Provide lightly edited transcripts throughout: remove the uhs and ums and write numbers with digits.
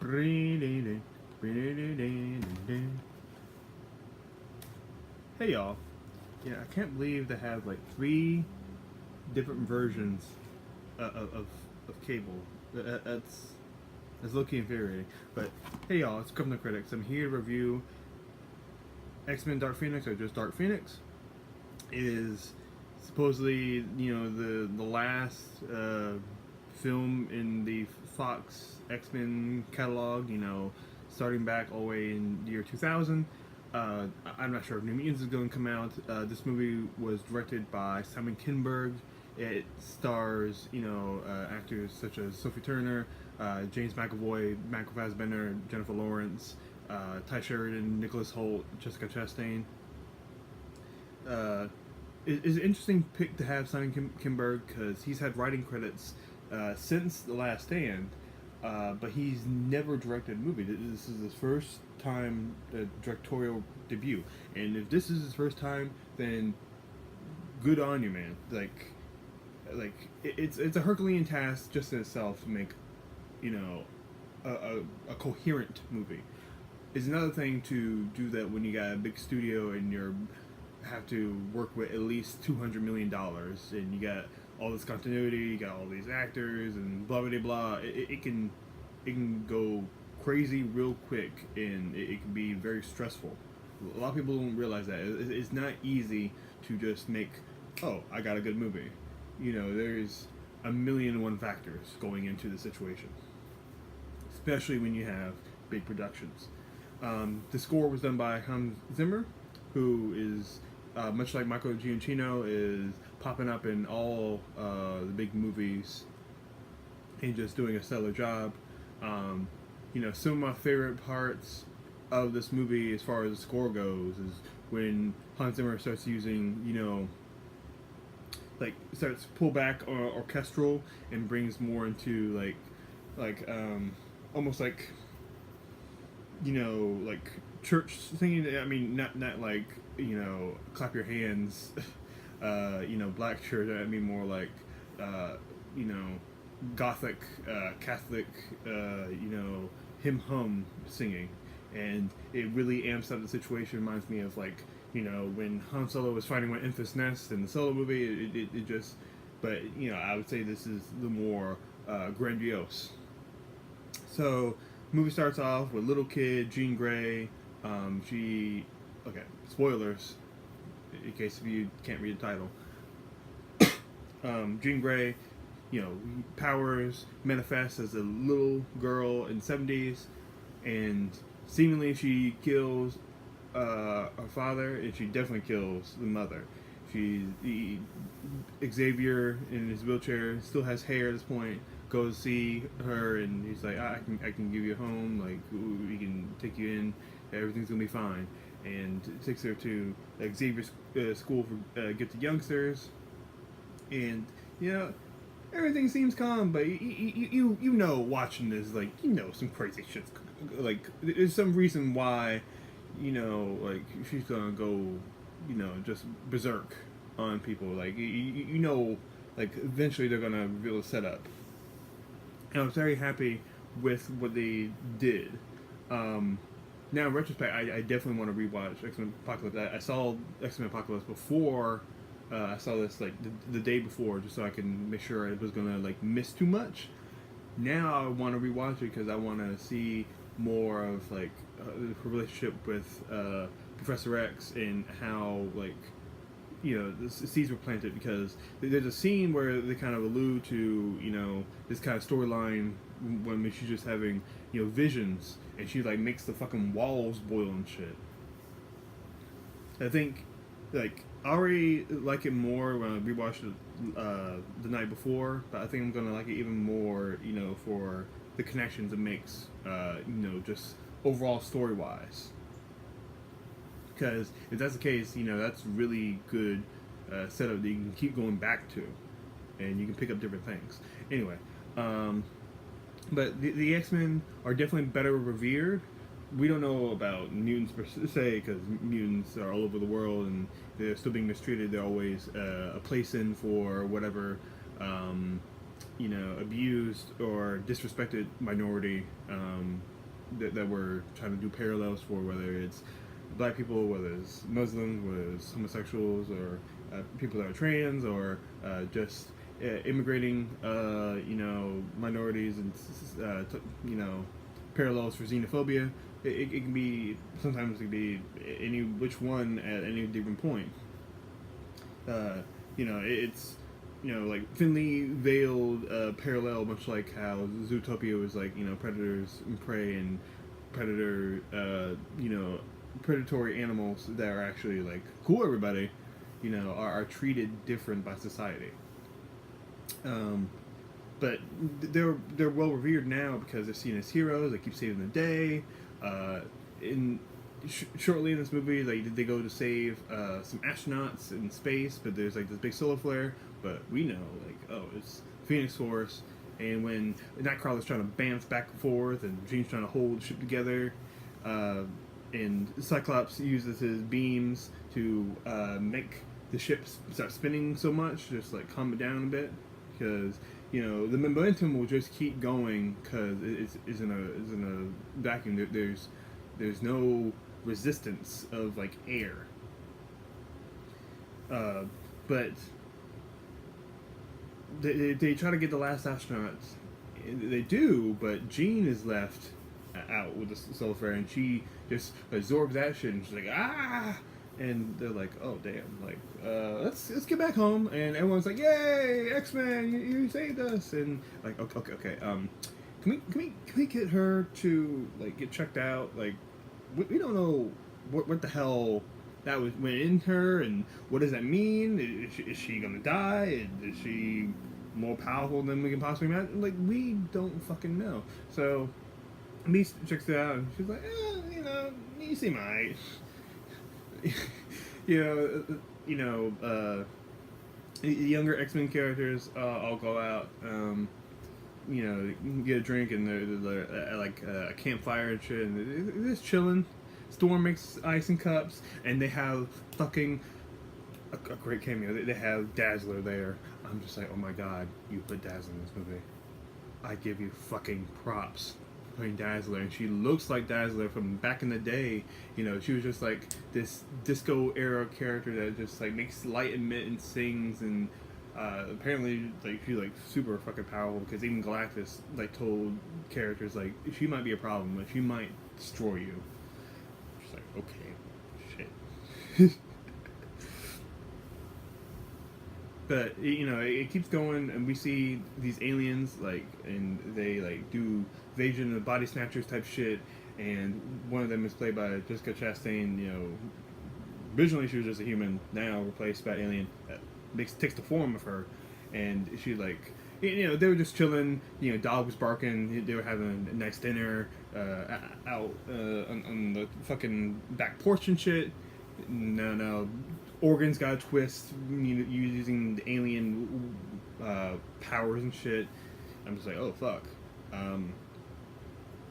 Hey y'all. Yeah, I can't believe they have like three different versions of Cable. That's low-key infuriating. But hey y'all, it's Criminal Critics. I'm here to review X-Men Dark Phoenix, or just Dark Phoenix. It is supposedly, the last film in the Fox X-Men catalog, starting back all the way in the year 2000. I'm not sure if New Mutants is going to come out. This movie was directed by Simon Kinberg. It stars, actors such as Sophie Turner, James McAvoy, Michael Fassbender, Jennifer Lawrence, Ty Sheridan, Nicholas Hoult, Jessica Chastain. It's an interesting pick to have Simon Kinberg because he's had writing credits since The Last Stand, but he's never directed a movie. This is his first time directorial debut, and if this is his first time, then good on you, man. It's a Herculean task just in itself to make, a coherent movie. It's another thing to do that when you got a big studio and you have to work with at least $200 million, and you got all this continuity, you got all these actors, and blah blah blah. It can go crazy real quick, and it can be very stressful. A lot of people don't realize that it's not easy to just make, oh, I got a good movie. There's a million and one factors going into the situation, especially when you have big productions. The score was done by Hans Zimmer, who is much like Michael Giacchino, is popping up in all the big movies and just doing a stellar job. Some of my favorite parts of this movie, as far as the score goes, is when Hans Zimmer starts using, starts pull back orchestral and brings more into almost like like church singing. I mean, not like clap your hands, black church. I mean more like Gothic, Catholic, hymn hum singing, and it really amps up the situation. Reminds me of when Han Solo was fighting with Enfys Nest in the Solo movie. It just, but I would say this is the more grandiose. So, movie starts off with little kid Jean Grey. Okay, spoilers in case if you can't read the title. Jean Grey, powers manifests as a little girl in the 70s, and seemingly she kills her father, and she definitely kills the mother. Xavier in his wheelchair still has hair at this point. Goes to see her, and he's like, I can give you a home. Like, we can take you in. Everything's gonna be fine. And takes her to Xavier's school for gifted youngsters, and everything seems calm. But you watching this, some crazy shit's there's some reason why she's gonna go just berserk on people. Eventually they're gonna reveal a setup. And I was very happy with what they did. Now in retrospect, I definitely want to rewatch X-Men Apocalypse. I saw X-Men Apocalypse before. I saw this the day before, just so I can make sure I was gonna miss too much. Now I want to rewatch it because I want to see more of the relationship with Professor X, and how the seeds were planted, because there's a scene where they kind of allude to this kind of storyline when she's just having visions, and she makes the fucking walls boil and shit. I think I already like it more when I rewatched it the night before, but I think I'm gonna like it even more for the connections it makes just overall story wise. Because if that's the case, that's really good setup that you can keep going back to, and you can pick up different things. Anyway, but the X-Men are definitely better revered. We don't know about mutants per se, because mutants are all over the world and they're still being mistreated. They're always a place in for whatever abused or disrespected minority that we're trying to do parallels for, whether it's black people, whether it's Muslims, whether it's homosexuals, or people that are trans, or just immigrating, minorities, and parallels for xenophobia. It can be, sometimes it can be any which one at any different point. It's like thinly veiled parallel, much like how Zootopia was like predators and prey, and predator predatory animals that are actually like cool everybody, are treated different by society. But they're well revered now because they're seen as heroes. They keep saving the day. Shortly in this movie, they go to save some astronauts in space, but there's like this big solar flare. But we know, it's Phoenix Force, and when Nightcrawler's trying to bounce back and forth, and Jean's trying to hold the ship together, and Cyclops uses his beams to make the ship start spinning so much, just like calm it down a bit, because the momentum will just keep going because it's in a vacuum. There's no resistance of like air. But they try to get the last astronauts. They do, but Jean is left out with the solar flare, and she just absorbs that shit, and she's like, ah! And they're like, oh damn, let's get back home, and everyone's like, yay, X-Men, you saved us, and like, okay, can we get her to like get checked out? Like, we don't know what the hell that went in her, and what does that mean? Is she gonna die? Is she more powerful than we can possibly imagine? Like, we don't fucking know. So Beast checks it out, and she's like, you seem alright. Younger X-Men characters all go out, get a drink, and they're at like a campfire and shit, and they're just chilling. Storm makes ice and cups, and they have fucking a great cameo. They have Dazzler there. I'm just like, oh my god, you put Dazzler in this movie. I give you fucking props. Playing Dazzler, and she looks like Dazzler from back in the day. She was just like this disco era character that just like makes light emit and sings, and apparently like she's like super fucking powerful, because even Galactus like told characters like she might be a problem, like she might destroy you. She's like, okay, shit. But it keeps going, and we see these aliens and they like do invasion of body snatchers type shit, and one of them is played by Jessica Chastain. Originally she was just a human, now replaced by alien that takes the form of her, and she like they were just chilling. Dog was barking. They were having a nice dinner out on the fucking back porch and shit. No. Organs got a twist, using the alien powers and shit. I'm just like, oh fuck.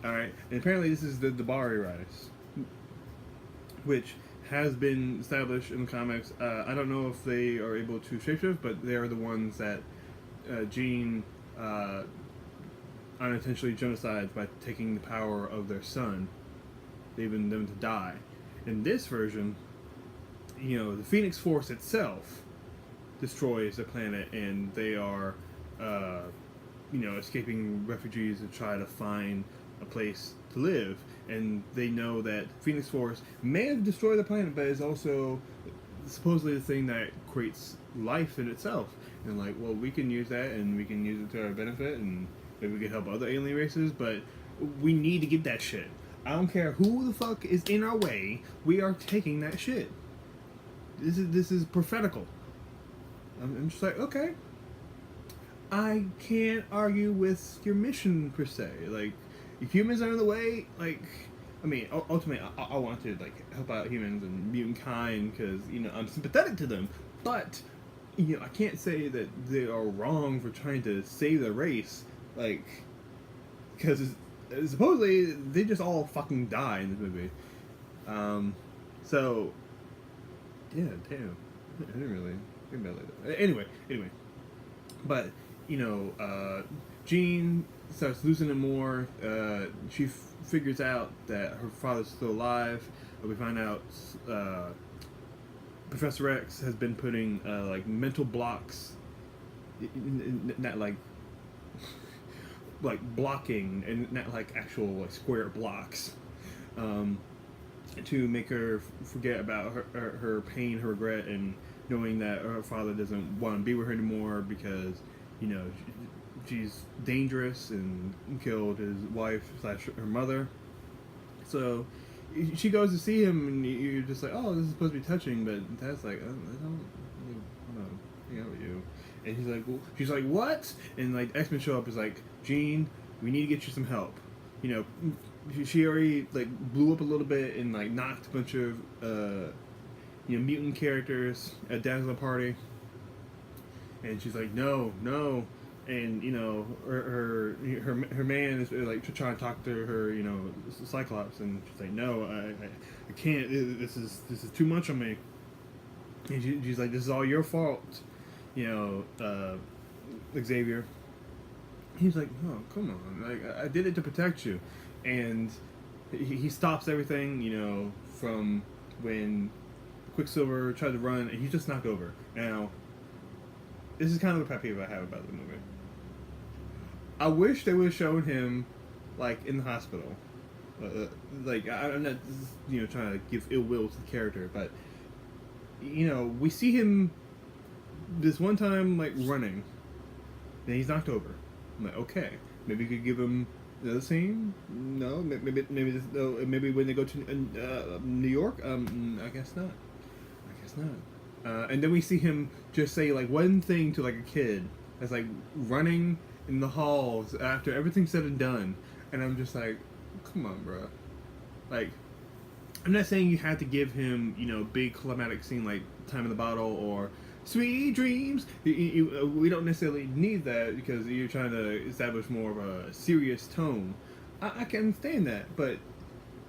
Alright, and apparently this is the Bari Rise, which has been established in the comics. I don't know if they are able to shapeshift, but they are the ones that Jean unintentionally genocides by taking the power of their son, leaving them to die. In this version, the Phoenix Force itself destroys the planet, and they are, escaping refugees to try to find a place to live. And they know that Phoenix Force may have destroyed the planet, but is also supposedly the thing that creates life in itself. And like, well, we can use that, and we can use it to our benefit, and maybe we can help other alien races, but we need to get that shit. I don't care who the fuck is in our way, we are taking that shit. This is prophetical. I'm just like, okay. I can't argue with your mission per se. Like, if humans are in the way, like, I mean, ultimately, I want to like help out humans and mutant kind because I'm sympathetic to them. But I can't say that they are wrong for trying to save the race, like, because supposedly they just all fucking die in this movie. So. Yeah, damn. I didn't really think about it like that. Anyway. But, Jean starts losing it more. She figures out that her father's still alive. We find out Professor X has been putting like mental blocks, not like like blocking and not like actual like square blocks, um, to make her forget about her pain, her regret, and knowing that her father doesn't want to be with her anymore because you know she's dangerous and killed his wife slash her mother. So she goes to see him, and you're just like, oh, this is supposed to be touching, but Dad's like, I don't want to hang out with you. And he's like, well, she's like, what? And like X-Men show up, is like, Jean, we need to get you some help. You know, she already like blew up a little bit and like knocked a bunch of mutant characters at Dazzler Party. And she's like, no, no. And you know her man is like trying to talk to her, you know, Cyclops, and she's like, no, I can't. This is too much on me. And she's like, this is all your fault, you know, Xavier. He's like, no, come on, like I did it to protect you, and he stops everything, you know, from when Quicksilver tried to run, and he's just knocked over. Now, this is kind of a pet peeve I have about the movie. I wish they would have shown him, like, in the hospital. Like, I'm not, you know, trying to give ill will to the character, but, you know, we see him this one time, like, running, then he's knocked over. I'm like, okay, maybe you could give him another scene? No, maybe when they go to New York? I guess not. I guess not. And then we see him just say, like, one thing to, like, a kid that's, like, running in the halls after everything's said and done, and I'm just like, come on, bro. Like, I'm not saying you have to give him, you know, big climatic scene like Time in the Bottle or Sweet Dreams. We don't necessarily need that because you're trying to establish more of a serious tone. I can understand that, but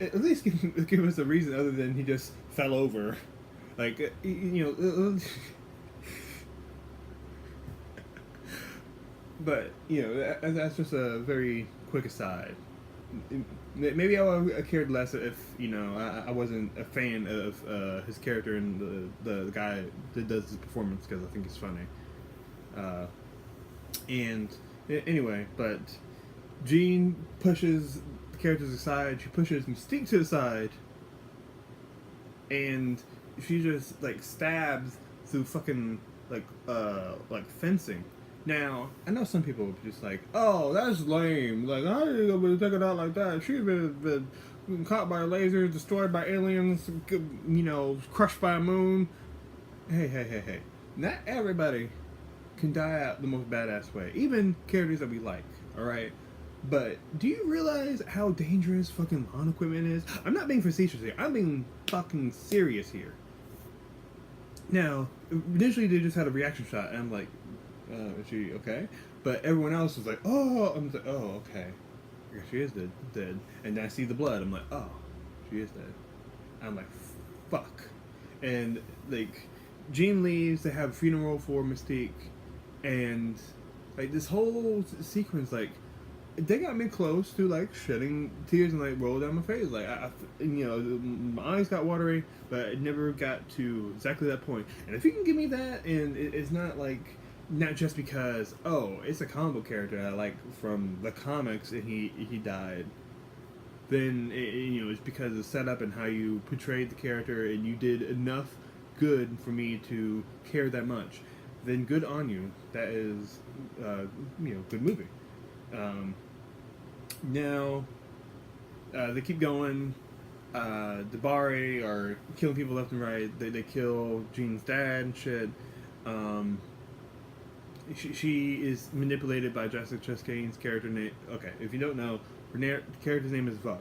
at least give us a reason other than he just fell over. Like, you know... But, you know, that's just a very quick aside. Maybe I cared less if, you know, I wasn't a fan of his character and the guy that does his performance because I think he's funny. And anyway, but Jean pushes the characters aside. She pushes Mystique to the side. And she just, like, stabs through fucking, like fencing. Now, I know some people would be just like, oh, that's lame. Like, how are you going to take it out like that? She's been caught by a laser, destroyed by aliens, you know, crushed by a moon. Hey. Not everybody can die out the most badass way. Even characters that we like, alright? But do you realize how dangerous fucking lawn equipment is? I'm not being facetious here. I'm being fucking serious here. Now, initially they just had a reaction shot, and I'm like, is she okay? But everyone else was like, oh, I'm like, oh, okay. I guess she is dead. And then I see the blood. I'm like, oh, she is dead. I'm like, fuck. And, like, Jean leaves to have a funeral for Mystique. And, like, this whole sequence, like, they got me close to, like, shedding tears and, like, roll down my face. Like, you know, my eyes got watery, but it never got to exactly that point. And if you can give me that, and it's not, like, not just because, oh, it's a comic book character I like from the comics and he died, then you know, it's because of the setup and how you portrayed the character and you did enough good for me to care that much, then good on you. That is, you know, good movie. Now, they keep going. The Bari are killing people left and right. They kill Jean's dad and shit. She is manipulated by Jessica Chastain's character name. Okay, if you don't know, her character's name is Vuk.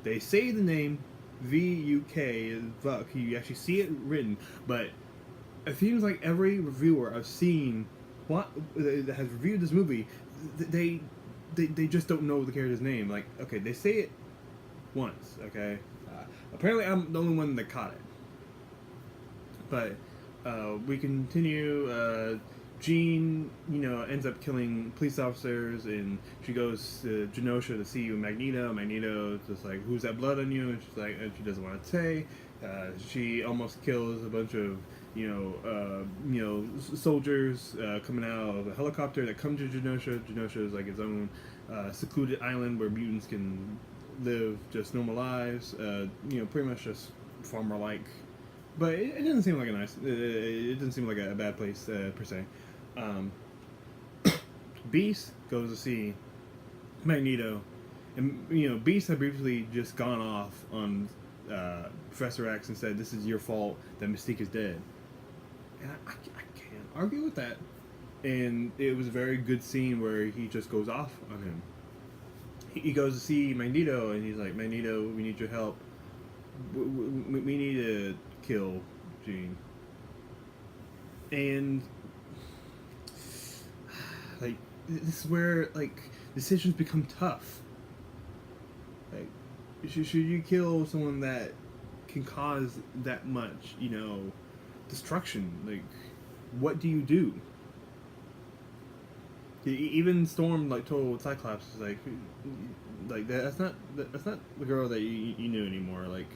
They say the name V-U-K is Vuk. You actually see it written, but it seems like every reviewer I've seen that has reviewed this movie, they just don't know the character's name. Like, okay, they say it once, okay? Apparently I'm the only one that caught it. But we continue. Jean, ends up killing police officers, and she goes to Genosha to see Magneto. Magneto's just like, "Who's that blood on you?" And she's like, and she doesn't want to say. She almost kills a bunch of soldiers coming out of a helicopter that come to Genosha. Genosha is like its own secluded island where mutants can live just normal lives. Pretty much just farmer-like. But it doesn't seem like a nice. It doesn't seem like a bad place per se. Um, Beast goes to see Magneto, and Beast had briefly just gone off on Professor X and said, "This is your fault that Mystique is dead," and I can't argue with that. And it was a very good scene where he just goes off on him. He goes to see Magneto, and he's like, "Magneto, we need your help. We need to kill Jean." And like, this is where like decisions become tough. Like, should you kill someone that can cause that much, destruction? Like, what do you do? Even Storm like told Cyclops is like that's not the girl that you knew anymore. Like,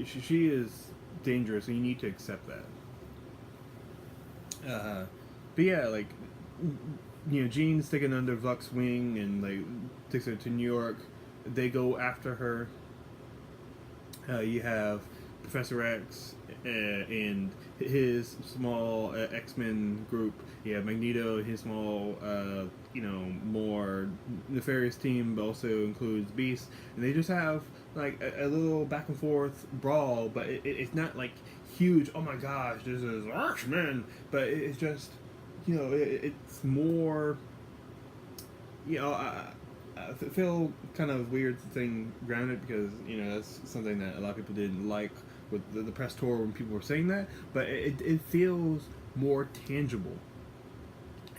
she is dangerous, and you need to accept that. But yeah, like, Jean's taken under Vluck's wing and like takes her to New York. They go after her. You have Professor X and his small X-Men group. You have Magneto and his small, more nefarious team, but also includes Beast. And they just have like a little back and forth brawl, but it's not like huge. Oh my gosh, this is X-Men! But it's just, it's more. I feel kind of weird saying grounded because that's something that a lot of people didn't like with the press tour when people were saying that, but it feels more tangible,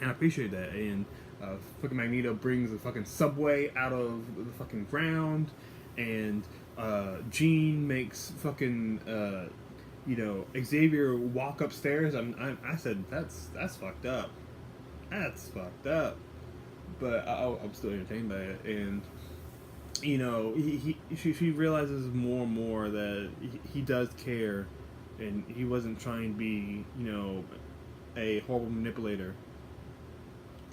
and I appreciate that. And fucking Magneto brings the fucking subway out of the fucking ground, and Jean makes fucking Xavier walk upstairs. I said that's fucked up. That's fucked up. But I'm still entertained by it, and she realizes more and more that he does care, and he wasn't trying to be a horrible manipulator.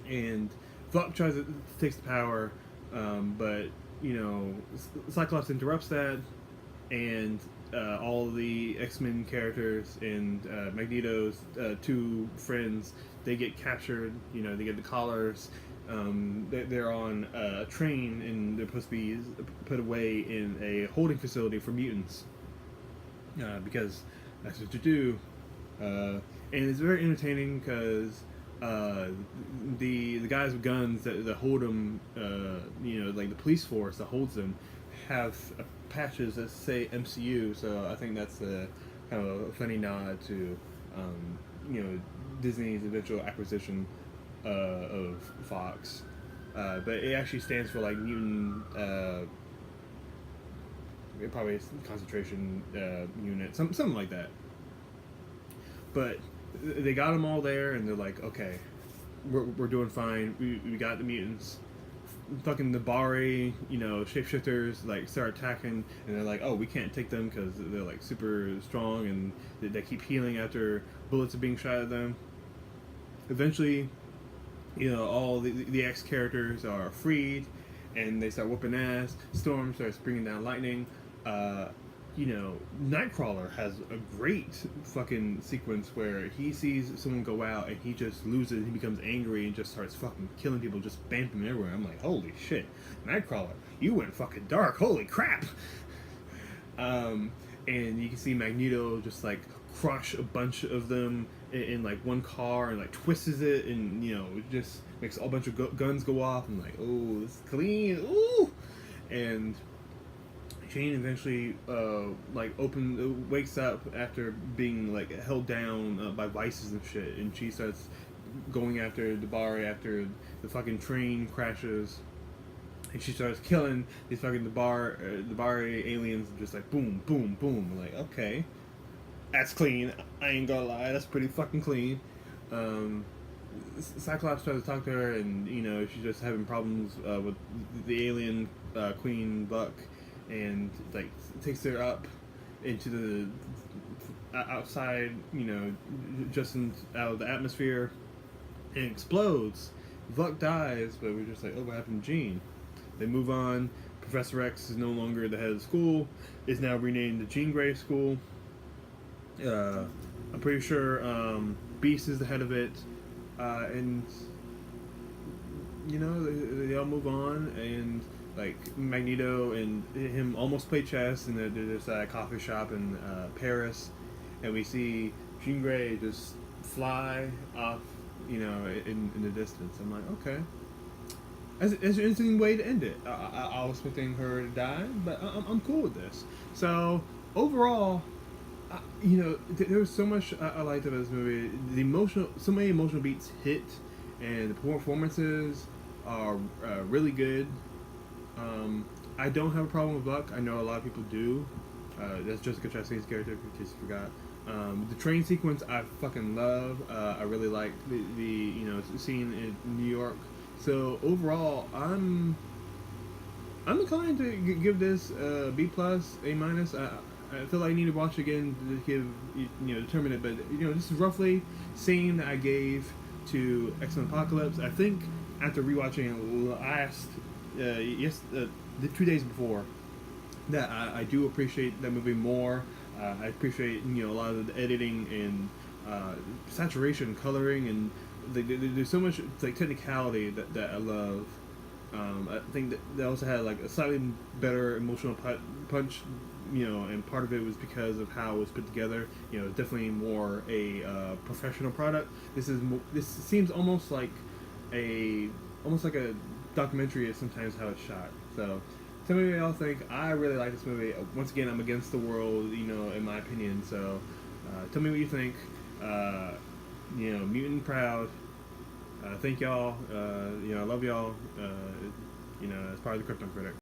And Vought tries to takes the power, but Cyclops interrupts that, and all the X-Men characters and Magneto's two friends, they get captured. They get the collars. They're on a train, and they're supposed to be put away in a holding facility for mutants, because that's what you do. And it's very entertaining because the guys with guns that hold them, like the police force that holds them, have patches that say MCU. So I think that's a kind of a funny nod to Disney's eventual acquisition of Fox, but it actually stands for like mutant, probably concentration unit, something like that. But they got them all there, and they're like, okay, we're doing fine. We got the mutants. Fucking the Bari, shapeshifters like start attacking, and they're like, oh, we can't take them because they're like super strong, and they keep healing after bullets are being shot at them. Eventually, all the X characters are freed, and they start whooping ass. Storm starts bringing down lightning. Nightcrawler has a great fucking sequence where he sees someone go out, and he just loses. He becomes angry and just starts fucking killing people, just bamping everywhere. I'm like, holy shit, Nightcrawler, you went fucking dark. Holy crap. And you can see Magneto just like crush a bunch of them in like one car, and like twists it, and it just makes a bunch of guns go off. I'm like, oh, this is clean. Ooh. And Jane eventually wakes up after being like held down by vices and shit, and she starts going after Dabari after the fucking train crashes, and she starts killing these fucking Dabari aliens, just like boom, boom, boom. I'm like, okay, that's clean. I ain't gonna lie, that's pretty fucking clean. Um, Cyclops tries to talk to her, and she's just having problems with the alien Queen Buck, and like takes her up into the outside, just out of the atmosphere, and explodes. Buck dies, but we're just like, oh, what happened to Jean? They move on. Professor X is no longer the head of the school. Is now renamed the Jean Grey School. I'm pretty sure Beast is the head of it, and they all move on, and like Magneto and him almost play chess, and there's a coffee shop in Paris, and we see Jean Grey just fly off, in the distance. I'm like, okay, it's an interesting way to end it. I was expecting her to die, but I'm cool with this. So overall, there was so much I liked about this movie. So many emotional beats hit, and the performances are really good. I don't have a problem with Buck. I know a lot of people do. That's Jessica Chastain's character, in case you forgot. The train sequence I fucking love. I really like the scene in New York. So overall, I'm inclined to give this B plus, A minus. I feel like I need to watch it again to give determine it, but this is roughly same that I gave to X-Men Apocalypse. I think after rewatching it last the 2 days before, that I do appreciate that movie more. I appreciate a lot of the editing and saturation, coloring, and there's so much like technicality that I love. I think that they also had like a slightly better emotional punch, and part of it was because of how it was put together. Definitely more a professional product. This seems almost like a documentary is sometimes how it's shot. So tell me what y'all think. I really like this movie. Once again, I'm against the world, in my opinion. So tell me what you think. Mutant Proud. Thank y'all. I love y'all. As part of the Krypton Critic.